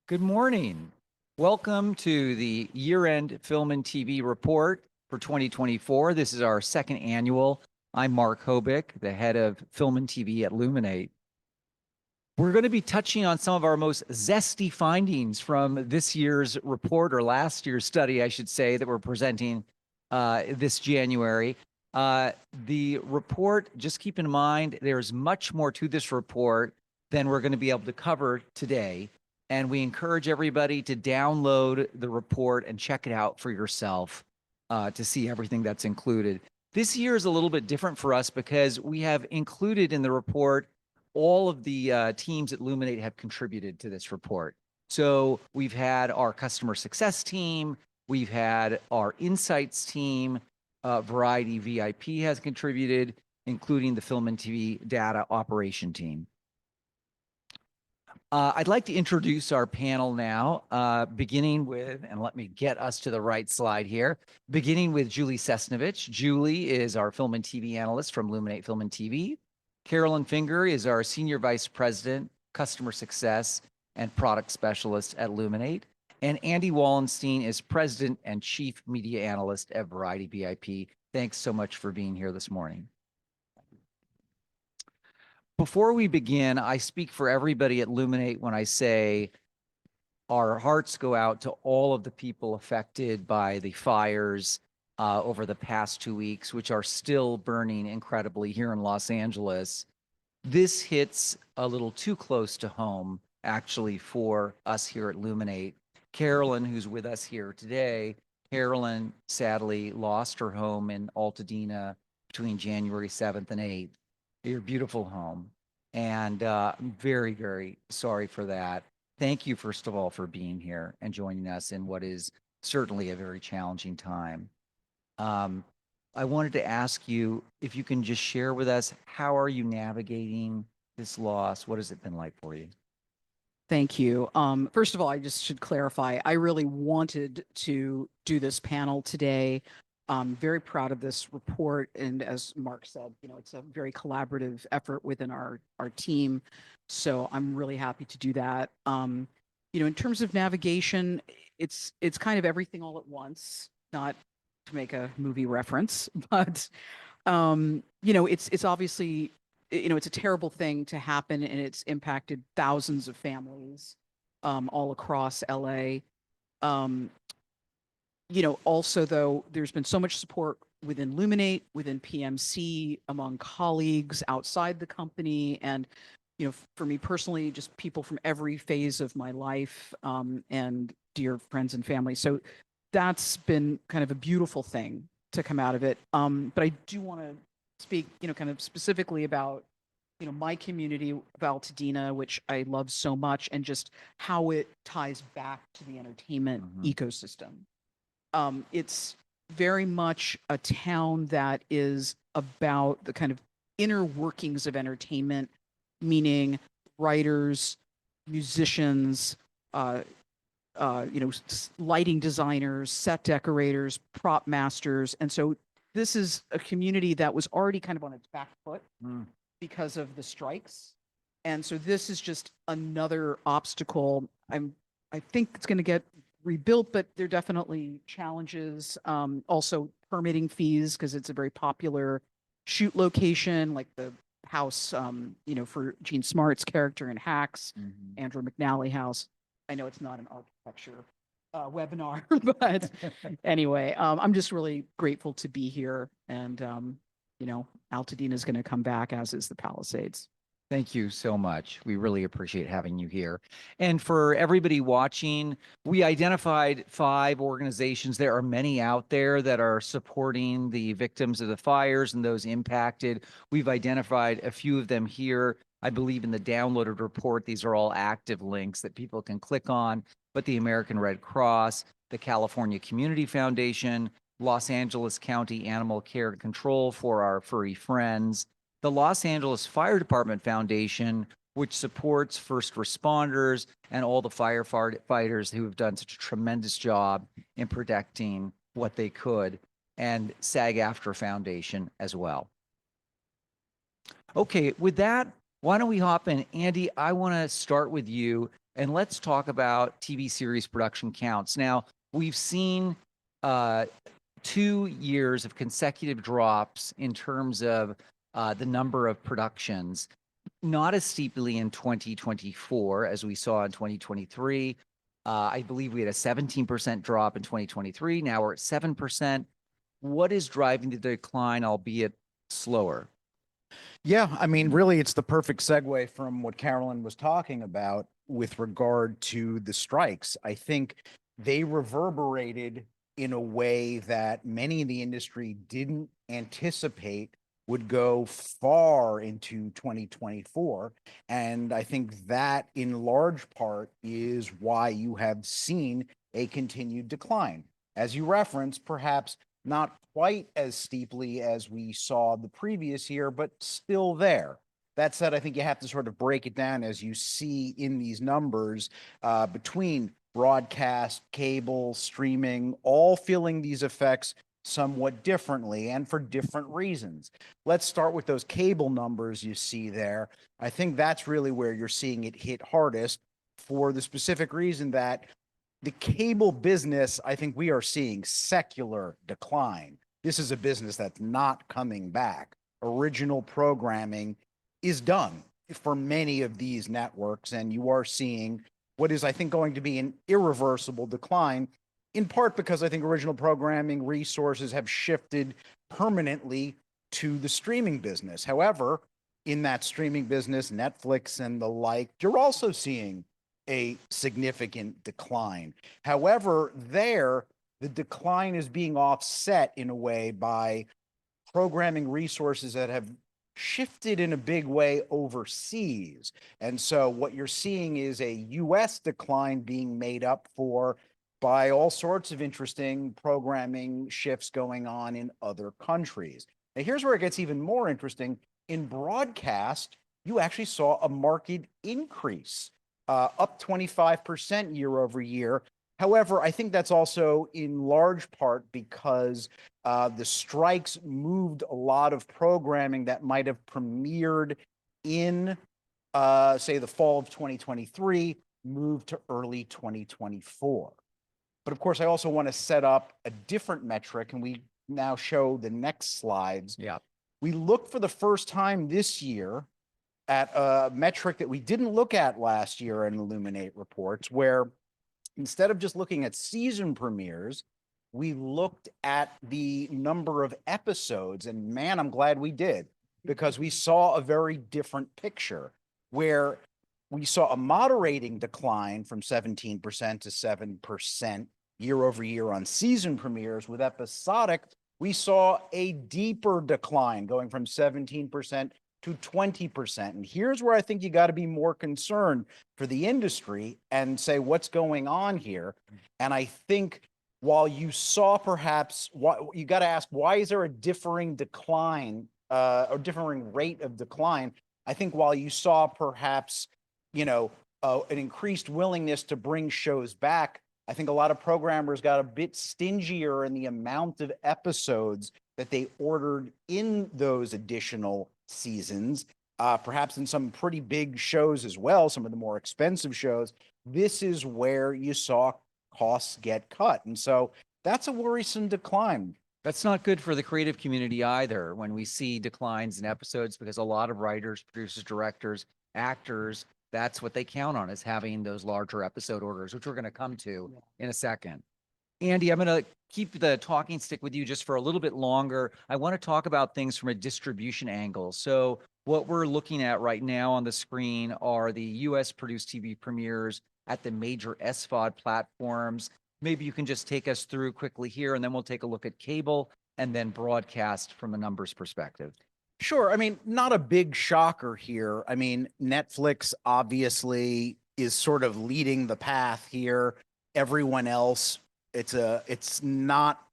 Good morning. Welcome to the year-end Film and TV report for 2024. This is our second annual. I'm Mark Hobick, the head of Film and TV at Luminate. We're going to be touching on some of our most zesty findings from this year's report, or last year's study, I should say, that we're presenting this January. The report, just keep in mind, there's much more to this report than we're going to be able to cover today. And we encourage everybody to download the report and check it out for yourself to see everything that's included. This year is a little bit different for us because we have included in the report all of the teams at Luminate have contributed to this report. So we've had our customer success team, we've had our insights team, Variety VIP has contributed, including the Film and TV data operation team. I'd like to introduce our panel now, beginning with, and let me get us to the right slide here, beginning with Julie Sesnovich. Julie is our film and TV analyst from Luminate Film and TV. Carolyn Finger is our Senior Vice President, Customer Success and Product Specialist at Luminate. And Andy Wallenstein is President and Chief Media Analyst at Variety VIP. Thanks so much for being here this morning. Before we begin, I speak for everybody at Luminate when I say our hearts go out to all of the people affected by the fires over the past 2 weeks, which are still burning incredibly here in Los Angeles. This hits a little too close to home, actually, for us here at Luminate. Carolyn, who's with us here today, Carolyn sadly lost her home in Altadena between January 7th and 8th. Your beautiful home. And I'm very, very sorry for that. Thank you, first of all, for being here and joining us in what is certainly a very challenging time. I wanted to ask you if you can just share with us, how are you navigating this loss? What has it been like for you? Thank you. First of all, I just should clarify, I really wanted to do this panel today. I'm very proud of this report. And as Mark said, it's a very collaborative effort within our team. So I'm really happy to do that. In terms of navigation, it's kind of everything all at once, not to make a movie reference, but, it's obviously, it's a terrible thing to happen, and it's impacted thousands of families all across LA. Also, though, there's been so much support within Luminate, within PMC, among colleagues outside the company, and for me personally, just people from every phase of my life, and dear friends and family. So that's been kind of a beautiful thing to come out of it. But I do want to speak, kind of specifically about, my community of Altadena, which I love so much, and just how it ties back to the entertainment ecosystem. It's very much a town that is about the kind of inner workings of entertainment, meaning writers, musicians, lighting designers, set decorators, prop masters. And so this is a community that was already kind of on its back foot because of the strikes. And so this is just another obstacle. I think it's going to get rebuilt, but there are definitely challenges. Also permitting fees, because it's a very popular shoot location, like the house, for Gene Smart's character in Hacks, Andrew McNally house. I know it's not an architecture webinar, but anyway, I'm just really grateful to be here. And, Altadena is going to come back, as is the Palisades. Thank you so much. We really appreciate having you here. And for everybody watching, we identified 5 organizations. There are many out there that are supporting the victims of the fires and those impacted. We've identified a few of them here. I believe in the downloaded report, these are all active links that people can click on, but the American Red Cross, the California Community Foundation, Los Angeles County Animal Care and Control for our furry friends, the Los Angeles Fire Department Foundation, which supports first responders and all the firefighters who have done such a tremendous job in protecting what they could, and SAG-AFTRA Foundation as well. Okay, with that, why don't we hop in? Andy, I want to start with you. And let's talk about TV series production counts. Now, we've seen 2 years of consecutive drops in terms of the number of productions, not as steeply in 2024 as we saw in 2023. I believe we had a 17% drop in 2023. Now we're at 7%. What is driving the decline, albeit slower? Yeah, I mean, really, it's the perfect segue from what Carolyn was talking about with regard to the strikes. I think they reverberated in a way that many in the industry didn't anticipate would go far into 2024. And I think that in large part is why you have seen a continued decline. As you referenced, perhaps not quite as steeply as we saw the previous year, but still there. That said, I think you have to sort of break it down as you see in these numbers between broadcast, cable, streaming, all feeling these effects somewhat differently and for different reasons. Let's start with those cable numbers you see there. I think that's really where you're seeing it hit hardest for the specific reason that the cable business, I think we are seeing secular decline. This is a business that's not coming back. Original programming is done for many of these networks, and you are seeing what is, I think, going to be an irreversible decline, in part because I think original programming resources have shifted permanently to the streaming business. However, in that streaming business, Netflix and the like, you're also seeing a significant decline. However, there, the decline is being offset in a way by programming resources that have shifted in a big way overseas. And so what you're seeing is a US decline being made up for by all sorts of interesting programming shifts going on in other countries. Now, here's where it gets even more interesting. In broadcast, you actually saw a marked increase, up 25% year over year. However, I think that's also in large part because the strikes moved a lot of programming that might have premiered in, say, the fall of 2023, moved to early 2024. But of course, I also want to set up a different metric, and we now show the next slides. Yeah. We looked for the first time this year at a metric that we didn't look at last year in Illuminate reports, where instead of just looking at season premieres, we looked at the number of episodes. And man, I'm glad we did, because we saw a very different picture where we saw a moderating decline from 17% to 7% year over year on season premieres. With episodic, we saw a deeper decline going from 17% to 20%. And here's where I think you got to be more concerned for the industry and say, what's going on here? And I think while you saw perhaps, you got to ask, why is there a differing decline or differing rate of decline? I think while you saw perhaps, an increased willingness to bring shows back, I think a lot of programmers got a bit stingier in the amount of episodes that they ordered in those additional seasons, perhaps in some pretty big shows as well, some of the more expensive shows. This is where you saw costs get cut. And so that's a worrisome decline. That's not good for the creative community either when we see declines in episodes, because a lot of writers, producers, directors, actors, that's what they count on, is having those larger episode orders, which we're going to come to in a second. Andy, I'm going to keep the talking stick with you just for a little bit longer. I want to talk about things from a distribution angle. So what we're looking at right now on the screen are the US produced TV premieres at the major SVOD platforms. Maybe you can just take us through quickly here, and then we'll take a look at cable and then broadcast from a numbers perspective. Sure. I mean, not a big shocker here. I mean, Netflix obviously is sort of leading the path here. Everyone else, it's not,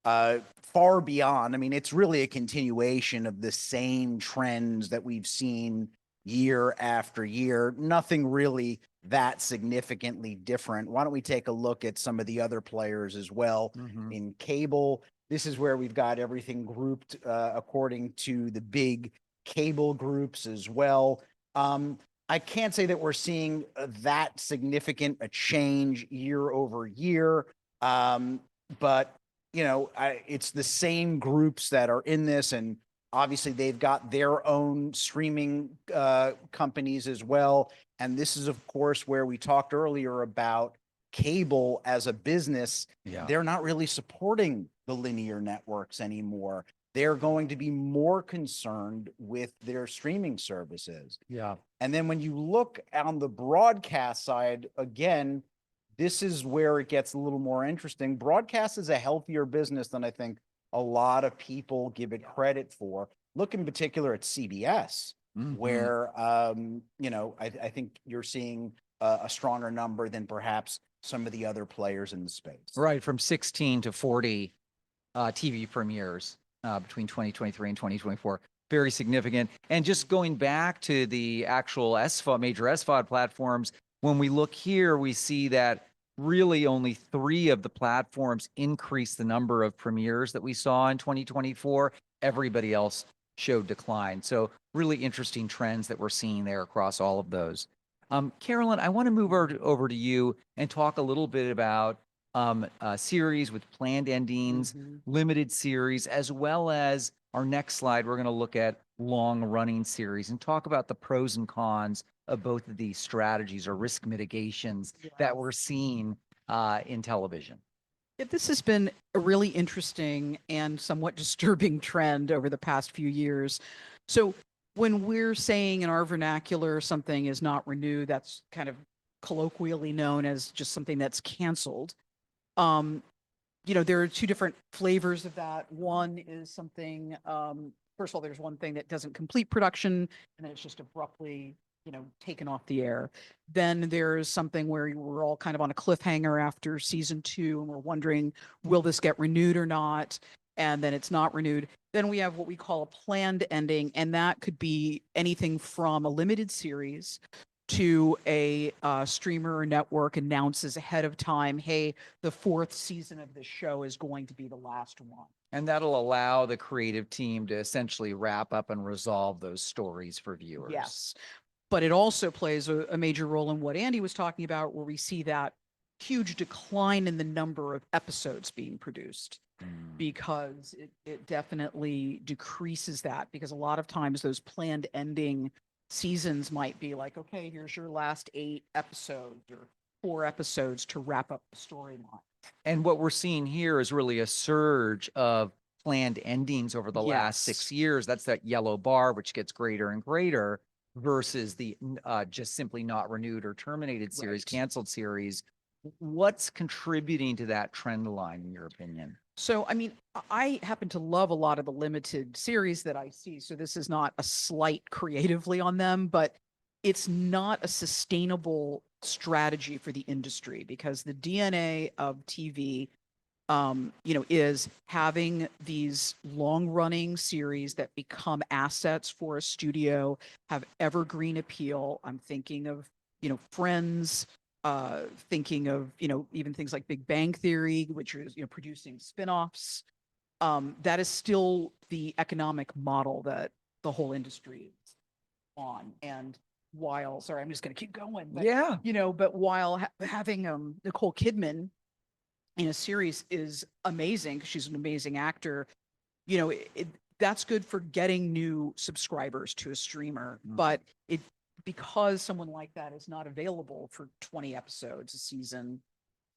far beyond. I mean, it's really a continuation of the same trends that we've seen year after year. Nothing really that significantly different. Why don't we take a look at some of the other players as well? In cable, this is where we've got everything grouped according to the big cable groups as well. I can't say that we're seeing that significant a change year over year. But it's the same groups that are in this, and obviously they've got their own streaming companies as well. And this is, of course, where we talked earlier about cable as a business. Yeah. They're not really supporting the linear networks anymore. They're going to be more concerned with their streaming services. Yeah. And then when you look on the broadcast side, again, this is where it gets a little more interesting. Broadcast is a healthier business than I think a lot of people give it credit for. Look in particular at CBS, Mhm. where, I think you're seeing a stronger number than perhaps some of the other players in the space. Right, from 16 to 40 TV premieres between 2023 and 2024. Very significant. And just going back to the actual SVOD, major SVOD platforms, when we look here, we see that really only 3 of the platforms increased the number of premieres that we saw in 2024. Everybody else showed decline. So really interesting trends that we're seeing there across all of those. Carolyn, I want to move over to you and talk a little bit about series with planned endings, limited series, as well as our next slide, we're going to look at long running series and talk about the pros and cons of both of these strategies or risk mitigations that we're seeing in television. Yeah, this has been a really interesting and somewhat disturbing trend over the past few years. So when we're saying in our vernacular something is not renewed, that's kind of colloquially known as just something that's canceled. There are 2 different flavors of that. One is something, first of all, there's one thing that doesn't complete production and then it's just abruptly, taken off the air. Then there's something where we're all kind of on a cliffhanger after season 2 and we're wondering, will this get renewed or not? And then it's not renewed. Then we have what we call a planned ending, and that could be anything from a limited series to a streamer or network announces ahead of time, hey, the 4th season of this show is going to be the last one. And that'll allow the creative team to essentially wrap up and resolve those stories for viewers. Yes. But it also plays a major role in what Andy was talking about, where we see that huge decline in the number of episodes being produced, because it definitely decreases that, because a lot of times those planned ending seasons might be like, okay, here's your last 8 episodes or 4 episodes to wrap up the storyline. And what we're seeing here is really a surge of planned endings over the last 6 years. That's that yellow bar, which gets greater and greater, versus the just simply not renewed or terminated series, canceled series. What's contributing to that trend line, in your opinion? So, I mean, I happen to love a lot of the limited series that I see. So this is not a slight creatively on them, but it's not a sustainable strategy for the industry, because the DNA of TV, is having these long running series that become assets for a studio, have evergreen appeal. I'm thinking of, Friends, thinking of, even things like Big Bang Theory, which is, producing spinoffs. That is still the economic model that the whole industry is on. And sorry, I'm just going to keep going. But, but while having Nicole Kidman in a series is amazing, because she's an amazing actor, that's good for getting new subscribers to a streamer. But because someone like that is not available for 20 episodes a season,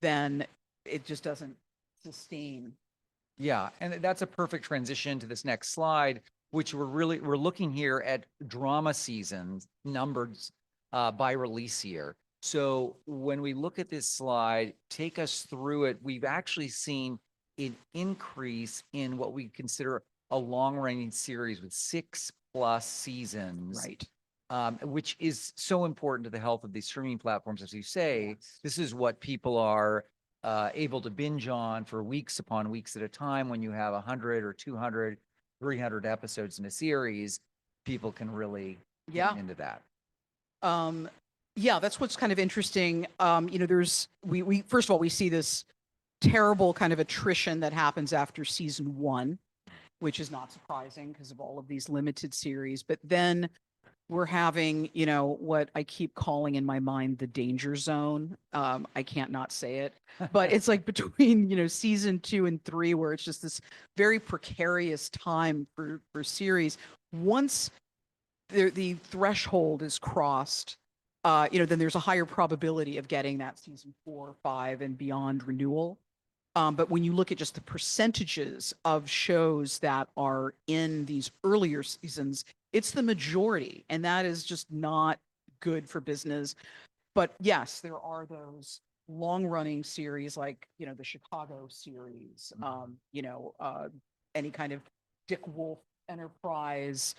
then it just doesn't sustain. Yeah, and that's a perfect transition to this next slide, which we're looking here at drama seasons numbers by release year. So when we look at this slide, take us through it. We've actually seen an increase in what we consider a long-running series with 6+ seasons. Right. Which is so important to the health of these streaming platforms. As you say, this is what people are able to binge on for weeks upon weeks at a time. When you have 100 or 200, 300 episodes in a series, people can really get into that. Yeah, that's what's kind of interesting. We first of all, we see this terrible kind of attrition that happens after season 1, which is not surprising because of all of these limited series. But then we're having, you know, what I keep calling in my mind the danger zone. I can't not say it, but it's like between, you know, season 2 and 3, where it's just this very precarious time for series. Once the threshold is crossed, you know, then there's a higher probability of getting that season 4, 5, and beyond renewal. But when you look at just the percentages of shows that are in these earlier seasons, it's the majority, and that is just not good for business. But yes, there are those long-running series like, you know, the Chicago series, you know, any kind of Dick Wolf Enterprise,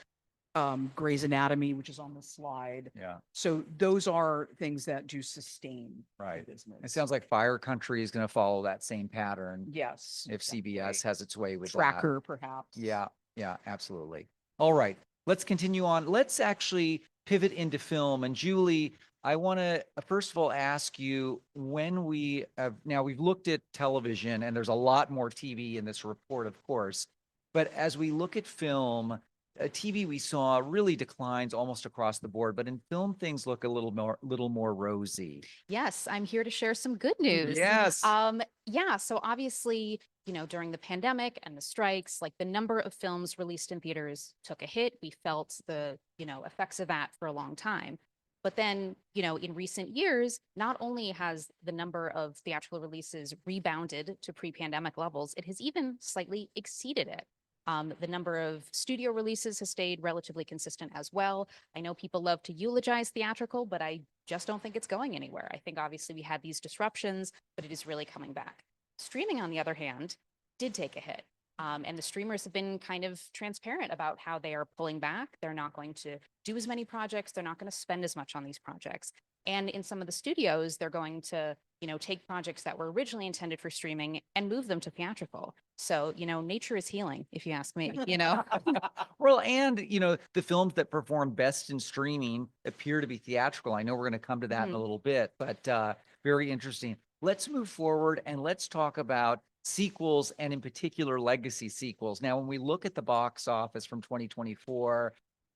Grey's Anatomy, which is on the slide. Yeah, So those are things that do sustain the right. business. It sounds like Fire Country is going to follow that same pattern Yes. if CBS exactly. has its way with that. Tracker, perhaps. Yeah, yeah, absolutely. All right, let's continue on. Let's actually pivot into film. And Julie, I want to first of all ask you, when we have now we've looked at television, and there's a lot more TV in this report, of course. But as we look at film, TV we saw really declines almost across the board. But in film, things look a little more rosy. Yes, I'm here to share some good news. Yes. Yeah, so obviously, you know, during the pandemic and the strikes, like the number of films released in theaters took a hit. We felt the, you know, effects of that for a long time. But then, you know, in recent years, not only has the number of theatrical releases rebounded to pre-pandemic levels, it has even slightly exceeded it. The number of studio releases has stayed relatively consistent as well. I know people love to eulogize theatrical, but I just don't think it's going anywhere. I think obviously we had these disruptions, but it is really coming back. Streaming, on the other hand, did take a hit. And the streamers have been kind of transparent about how they are pulling back. They're not going to do as many projects. They're not going to spend as much on these projects. And in some of the studios, they're going to, you know, take projects that were originally intended for streaming and move them to theatrical. So, you know, nature is healing, if you ask me, you know. Well, and you know, the films that perform best in streaming appear to be theatrical. I know we're going to come to that in a little bit, but very interesting. Let's move forward and let's talk about sequels, and in particular legacy sequels. Now, when we look at the box office from 2024,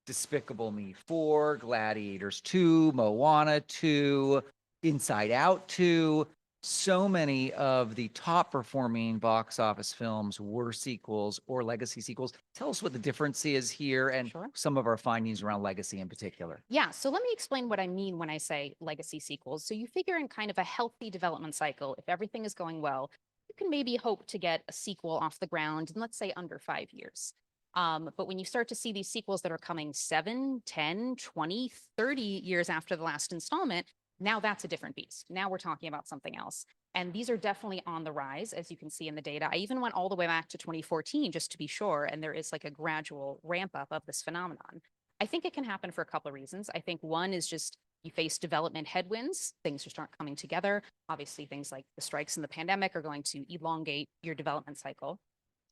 Despicable Me 4, Gladiators 2, Moana 2, Inside Out 2, so many of the top performing box office films were sequels or legacy sequels. Tell us what the difference is here and Sure. some of our findings around legacy in particular. Yeah, so let me explain what I mean when I say legacy sequels. So you figure in kind of a healthy development cycle, if everything is going well, you can maybe hope to get a sequel off the ground in, let's say, under 5 years. But when you start to see these sequels that are coming 7, 10, 20, 30 years after the last installment, now that's a different beast. Now we're talking about something else. And these are definitely on the rise, as you can see in the data. I even went all the way back to 2014 just to be sure. And there is like a gradual ramp up of this phenomenon. I think it can happen for a couple of reasons. I think one is just you face development headwinds, things just aren't coming together. Obviously, things like the strikes and the pandemic are going to elongate your development cycle.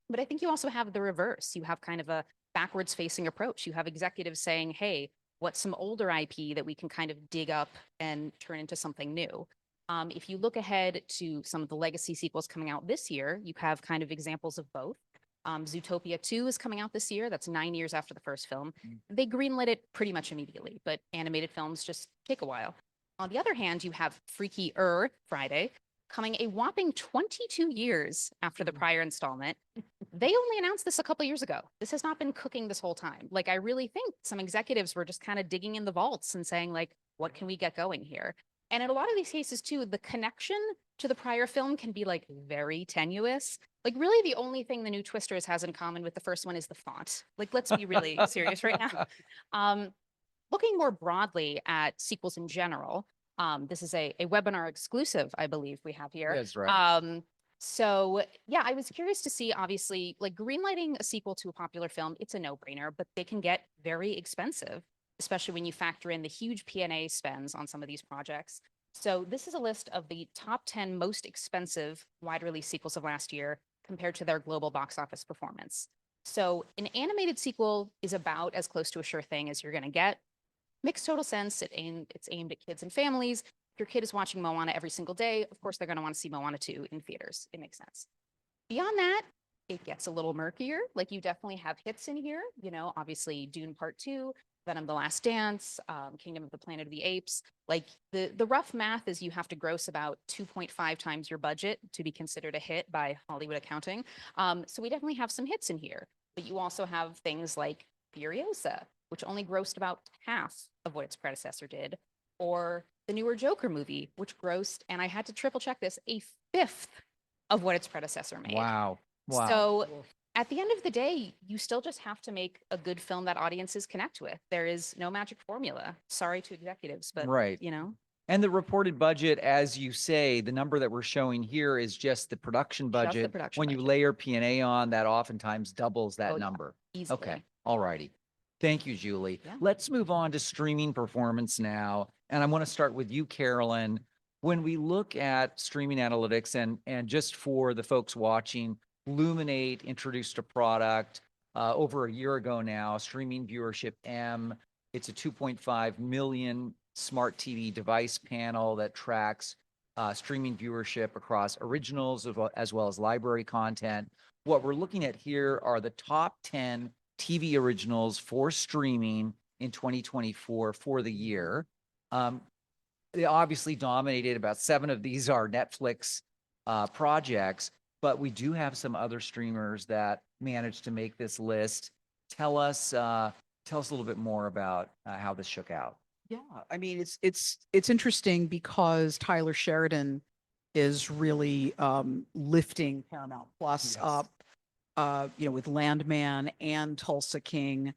But I think you also have the reverse. You have kind of a backwards facing approach. You have executives saying, hey, what's some older IP that we can kind of dig up and turn into something new? If you look ahead to some of the legacy sequels coming out this year, you have kind of examples of both. Zootopia 2 is coming out this year. That's 9 years after the first film. They greenlit it pretty much immediately, but animated films just take a while. On the other hand, you have Freaky Friday coming a whopping 22 years after the prior installment. They only announced this a couple years ago. This has not been cooking this whole time. Like, I really think some executives were just kind of digging in the vaults and saying, like, what can we get going here? And in a lot of these cases, too, the connection to the prior film can be like very tenuous. Like, really, the only thing the new Twisters has in common with the first one is the font. Like, let's be really serious right now. Looking more broadly at sequels in general, this is a webinar exclusive, I believe we have here. That's right. So yeah, I was curious to see, obviously, like greenlighting a sequel to a popular film, it's a no-brainer, but they can get very expensive, especially when you factor in the huge P&A spends on some of these projects. So this is a list of the top 10 most expensive wide release sequels of last year compared to their global box office performance. So an animated sequel is about as close to a sure thing as you're going to get. Makes total sense. It's aimed at kids and families. If your kid is watching Moana every single day, of course, they're going to want to see Moana 2 in theaters. It makes sense. Beyond that, it gets a little murkier. Like, you definitely have hits in here, you know, obviously Dune Part 2, Venom: The Last Dance, Kingdom of the Planet of the Apes. Like the rough math is you have to gross about 2.5 times your budget to be considered a hit by Hollywood accounting. So we definitely have some hits in here, but you also have things like Furiosa, which only grossed about half of what its predecessor did, or the newer Joker movie, which grossed, and I had to triple check this, a fifth of what its predecessor made. Wow. Wow. So at the end of the day, you still just have to make a good film that audiences connect with. There is no magic formula. Sorry to executives, but Right. you know, And the reported budget, as you say, the number that we're showing here is just the production Just the budget. production When you budget. layer P&A on, that oftentimes doubles that Oh, yeah. number. easily. Okay, all righty. Thank you, Julie. Yeah. Let's move on to streaming performance now. And I want to start with you, Carolyn. When we look at streaming analytics and just for the folks watching, Luminate introduced a product over a year ago now, Streaming Viewership M. It's a 2.5 million smart TV device panel that tracks streaming viewership across originals as well as library content. What we're looking at here are the top 10 TV originals for streaming in 2024 for the year. They obviously dominated. About 7 of these are Netflix projects, but we do have some other streamers that managed to make this list. Tell us a little bit more about how this shook out. Yeah, I mean, it's interesting because Tyler Sheridan is really lifting Paramount Plus Yes. up, with Landman and Tulsa King.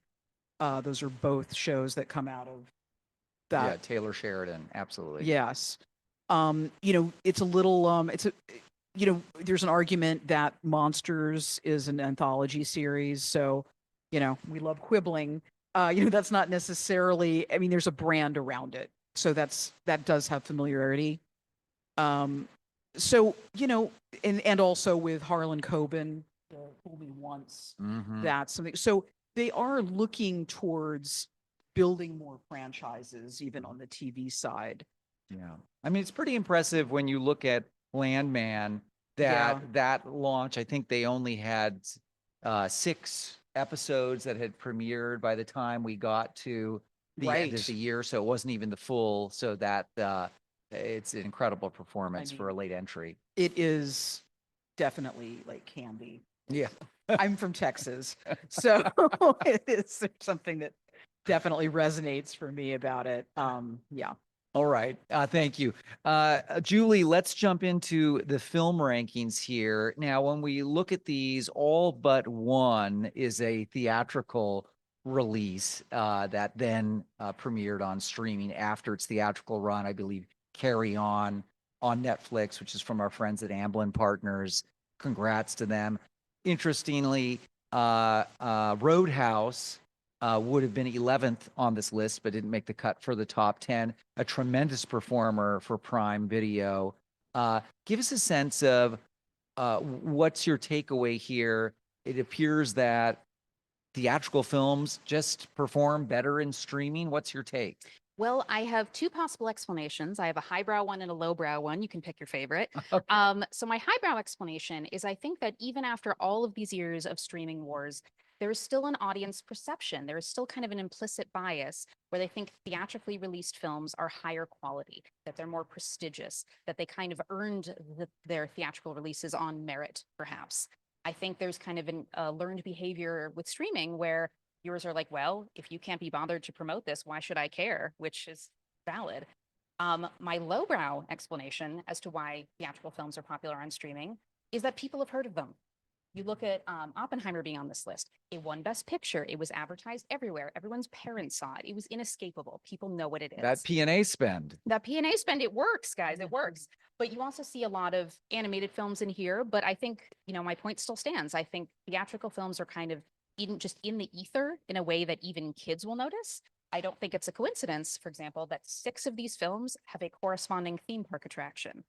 Those are both shows that come out of Yeah, that. Taylor Sheridan, absolutely. Yes. It's a little, there's an argument that Monsters is an anthology series. So, we love quibbling. That's not necessarily, I mean, there's a brand around it. So that does have familiarity. And also with Harlan Coben, Fool Me Once, Mhm. that's something. So they are looking towards building more franchises, even on the TV side. Yeah. I mean, it's pretty impressive when you look at Landman, Yeah. that launch. I think they only had 6 episodes that had premiered by the time we got to the end of Right. the year. So it wasn't even the full. So that it's an incredible performance for a mean- late entry. It is definitely like candy. Yeah. I'm from Texas, so it is something that definitely resonates for me about it. Yeah. All right. Thank you. Julie, let's jump into the film rankings here. Now, when we look at these, all but one is a theatrical release that then premiered on streaming after its theatrical run. I believe Carry On Netflix, which is from our friends at Amblin Partners. Congrats to them. Interestingly, Roadhouse would have been 11th on this list, but didn't make the cut for the top 10. A tremendous performer for Prime Video. Give us a sense of what's your takeaway here. It appears that theatrical films just perform better in streaming. What's your take? Well, I have 2 possible explanations. I have a highbrow one and a lowbrow one. You can pick your favorite. Okay. So my highbrow explanation is I think that even after all of these years of streaming wars, there is still an audience perception. There is still kind of an implicit bias where they think theatrically released films are higher quality, that they're more prestigious, that they kind of earned their theatrical releases on merit, perhaps. I think there's kind of a learned behavior with streaming where viewers are like, well, if you can't be bothered to promote this, why should I care? Which is valid. My lowbrow explanation as to why theatrical films are popular on streaming is that people have heard of them. You look at Oppenheimer being on this list. It won Best Picture. It was advertised everywhere. Everyone's parents saw it. It was inescapable. People know what it is. That P&A spend. That P&A spend, it works, guys. It works. But you also see a lot of animated films in here. But I think, my point still stands. I think theatrical films are kind of just in the ether in a way that even kids will notice. I don't think it's a coincidence, for example, that 6 of these films have a corresponding theme park attraction.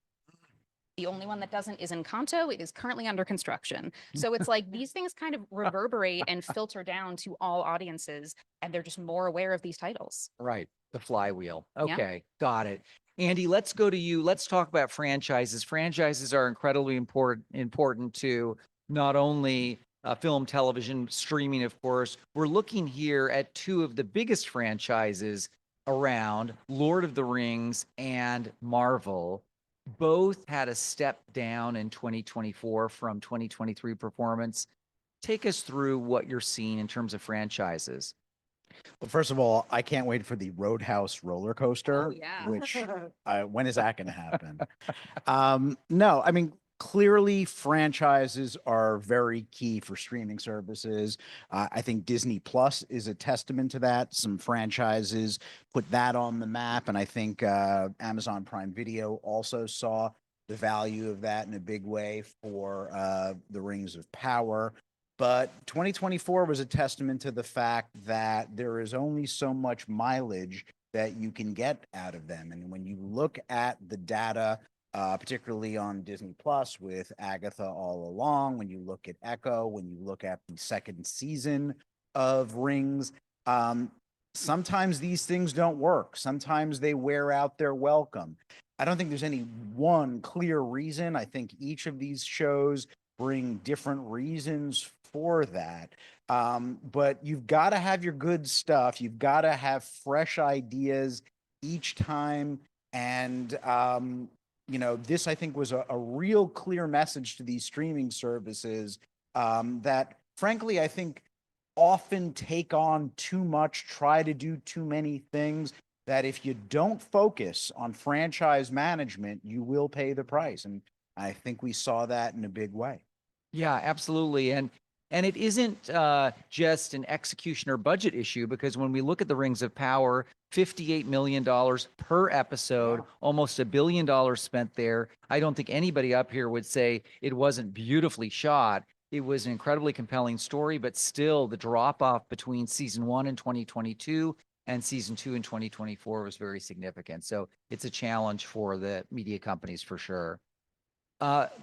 The only one that doesn't is Encanto. It is currently under construction. So it's like these things kind of reverberate and filter down to all audiences, and they're just more aware of these titles. Right. The flywheel. Yeah. Okay. Got it. Andy, let's go to you. Let's talk about franchises. Franchises are incredibly important to not only film, television, streaming, of course. We're looking here at two of the biggest franchises around, Lord of the Rings and Marvel. Both had a step down in 2024 from 2023 performance. Take us through what you're seeing in terms of franchises. Well, first of all, I can't wait for the Roadhouse roller coaster. Oh, yeah. Which when is that going to happen? No, I mean, clearly franchises are very key for streaming services. I think Disney Plus is a testament to that. Some franchises put that on the map, and I think Amazon Prime Video also saw the value of that in a big way for the Rings of Power. But 2024 was a testament to the fact that there is only so much mileage that you can get out of them. And when you look at the data, particularly on Disney Plus with Agatha All Along, when you look at Echo, when you look at the second season of Rings, sometimes these things don't work. Sometimes they wear out their welcome. I don't think there's any one clear reason. I think each of these shows bring different reasons for that. But you've got to have your good stuff. You've got to have fresh ideas each time. And, this, I think, was a real clear message to these streaming services that, frankly, I think often take on too much, try to do too many things, that if you don't focus on franchise management, you will pay the price. And I think we saw that in a big way. Yeah, absolutely. And it isn't just an execution or budget issue, because when we look at the Rings of Power, $58 million per episode, Wow. almost $1 billion spent there. I don't think anybody up here would say it wasn't beautifully shot. It was an incredibly compelling story, but still the drop off between season 1 in 2022 and season 2 in 2024 was very significant. So it's a challenge for the media companies for sure.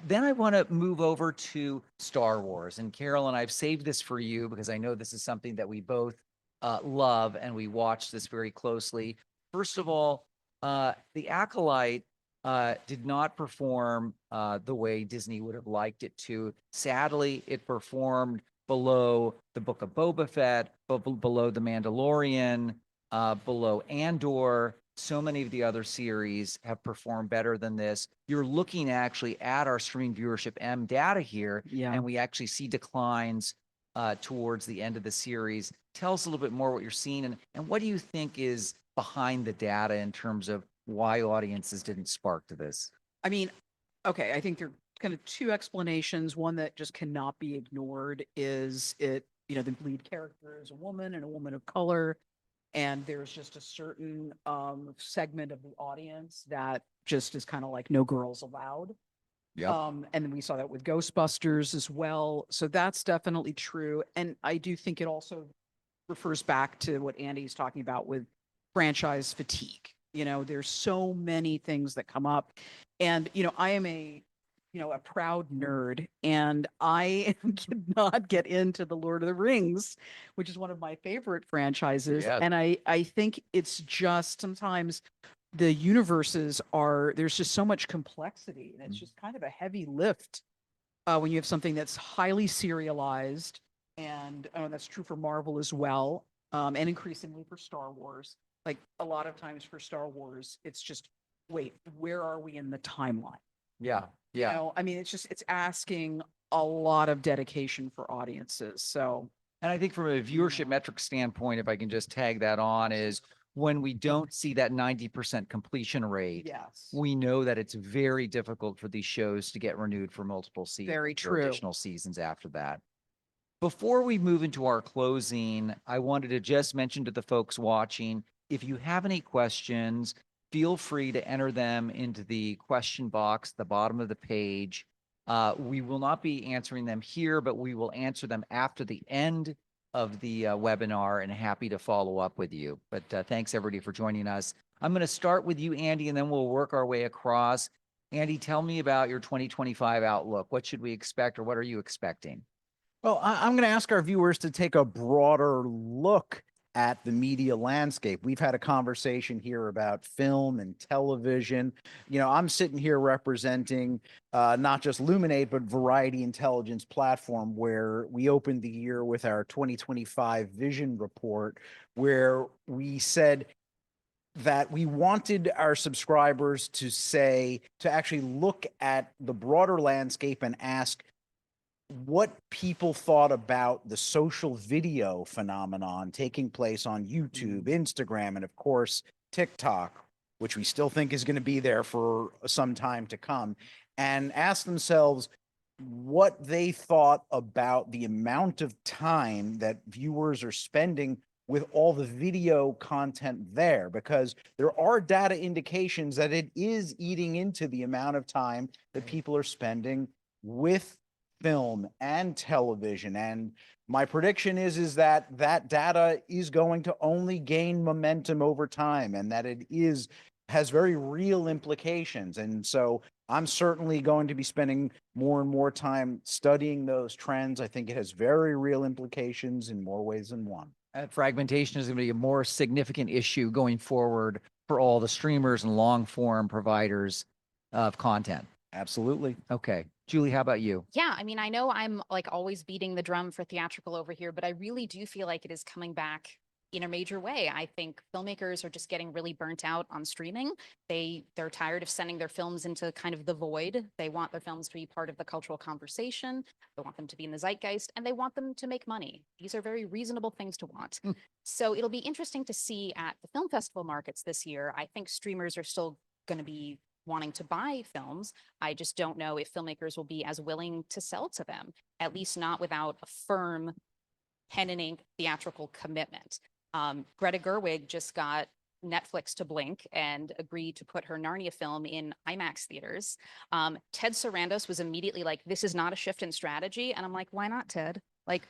Then I want to move over to Star Wars. And Carolyn, I've saved this for you because I know this is something that we both love and we watch this very closely. First of all, The Acolyte did not perform the way Disney would have liked it to. Sadly, it performed below the Book of Boba Fett, below The Mandalorian, below Andor. So many of the other series have performed better than this. You're looking actually at our stream viewership M data here, Yeah. and we actually see declines towards the end of the series. Tell us a little bit more what you're seeing, and what do you think is behind the data in terms of why audiences didn't spark to this? I mean, okay, I think there are kind of two explanations. One that just cannot be ignored is the lead character is a woman and a woman of color. And there's just a certain segment of the audience that just is kind of like no girls allowed. Yep. And then we saw that with Ghostbusters as well. So that's definitely true. And I do think it also refers back to what Andy's talking about with franchise fatigue. There's so many things that come up. And, I am a proud nerd, and I could not get into the Lord of the Rings, which is one of my favorite franchises. Yes. And I think it's just sometimes the universes there's just so much complexity, and it's just kind of a heavy lift when you have something that's highly serialized, and that's true for Marvel as well, and increasingly for Star Wars. Like a lot of times for Star Wars, it's just, wait, where are we in the timeline? Yeah. Yeah. It's asking a lot of dedication for audiences. So, And I think from a viewership metric standpoint, if I can just tag that on, is when we don't see that 90% completion rate, yes, we know that it's very difficult for these shows to get renewed for multiple seasons. Very or true. additional seasons after that. Before we move into our closing, I wanted to just mention to the folks watching, if you have any questions, feel free to enter them into the question box at the bottom of the page. We will not be answering them here, but we will answer them after the end of the webinar, and happy to follow up with you. But thanks everybody for joining us. I'm going to start with you, Andy, and then we'll work our way across. Andy, tell me about your 2025 outlook. What should we expect, or what are you expecting? Well, I'm going to ask our viewers to take a broader look at the media landscape. We've had a conversation here about film and television. You know, I'm sitting here representing not just Luminate, but Variety Intelligence Platform, where we opened the year with our 2025 vision report, where we said that we wanted our subscribers to actually look at the broader landscape and ask what people thought about the social video phenomenon taking place on YouTube, Instagram, and of course, TikTok, which we still think is going to be there for some time to come, and ask themselves what they thought about the amount of time that viewers are spending with all the video content there, because there are data indications that it is eating into the amount of time that people are spending with film and television. And my prediction is that that data is going to only gain momentum over time, and that it has very real implications. And so I'm certainly going to be spending more and more time studying those trends. I think it has very real implications in more ways than one. Fragmentation is going to be a more significant issue going forward for all the streamers and long form providers of content. Absolutely. Okay. Julie, how about you? Yeah, I mean, I know I'm like always beating the drum for theatrical over here, but I really do feel like it is coming back in a major way. I think filmmakers are just getting really burnt out on streaming. They're tired of sending their films into kind of the void. They want their films to be part of the cultural conversation. They want them to be in the zeitgeist, and they want them to make money. These are very reasonable things to want. So it'll be interesting to see at the film festival markets this year. I think streamers are still going to be wanting to buy films. I just don't know if filmmakers will be as willing to sell to them, at least not without a firm pen and ink theatrical commitment. Greta Gerwig just got Netflix to blink and agreed to put her Narnia film in IMAX theaters. Ted Sarandos was immediately like, this is not a shift in strategy. And I'm like, why not, Ted? Like,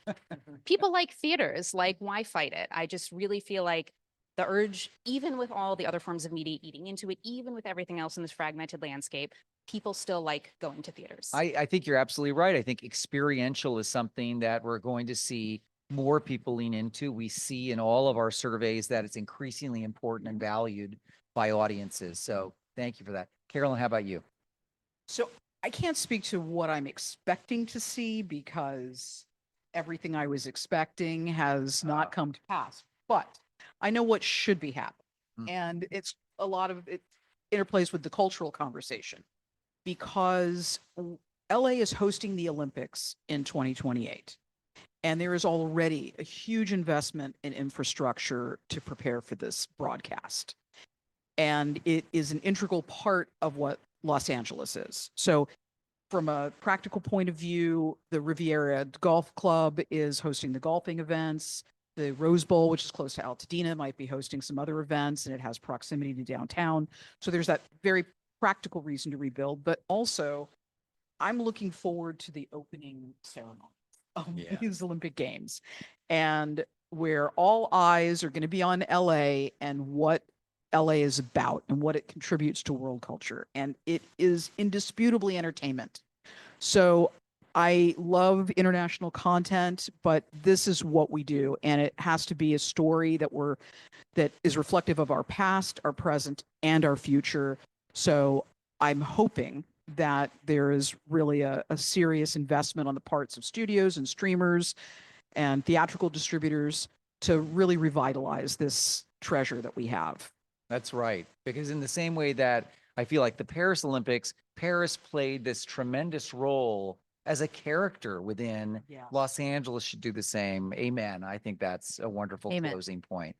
people like theaters, like, why fight it? I just really feel like the urge, even with all the other forms of media eating into it, even with everything else in this fragmented landscape, people still like going to theaters. I think you're absolutely right. I think experiential is something that we're going to see more people lean into. We see in all of our surveys that it's increasingly important and valued by audiences. So thank you for that. Carolyn, how about you? So I can't speak to what I'm expecting to see because everything I was expecting has not come to pass. But I know what should be happening. And it's a lot of it interplays with the cultural conversation, because LA is hosting the Olympics in 2028. And there is already a huge investment in infrastructure to prepare for this broadcast. And it is an integral part of what Los Angeles is. So from a practical point of view, the Riviera Golf Club is hosting the golfing events. The Rose Bowl, which is close to Altadena, might be hosting some other events, and it has proximity to downtown. So there's that very practical reason to rebuild. But also, I'm looking forward to the opening ceremony of these Olympic Games, and where all eyes are going to be on LA and what LA is about and what it contributes to world culture. And it is indisputably entertainment. So I love international content, but this is what we do. And it has to be a story that is reflective of our past, our present, and our future. So I'm hoping that there is really a serious investment on the parts of studios and streamers and theatrical distributors to really revitalize this treasure that we have. That's right. Because in the same way that I feel like the Paris Olympics, Paris played this tremendous role as a character within Los Angeles should do the same. Amen. I think that's a wonderful closing point.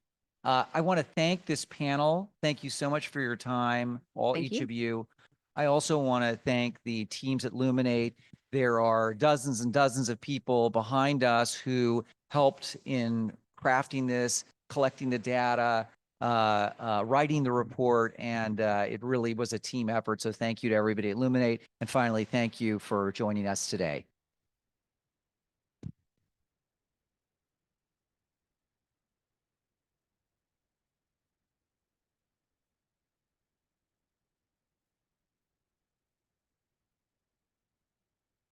I want to thank this panel. Thank you so much for your time, each of you. I also want to thank the teams at Luminate. There are dozens and dozens of people behind us who helped in crafting this, collecting the data, writing the report, and it really was a team effort. So thank you to everybody at Luminate. And finally, thank you for joining us today.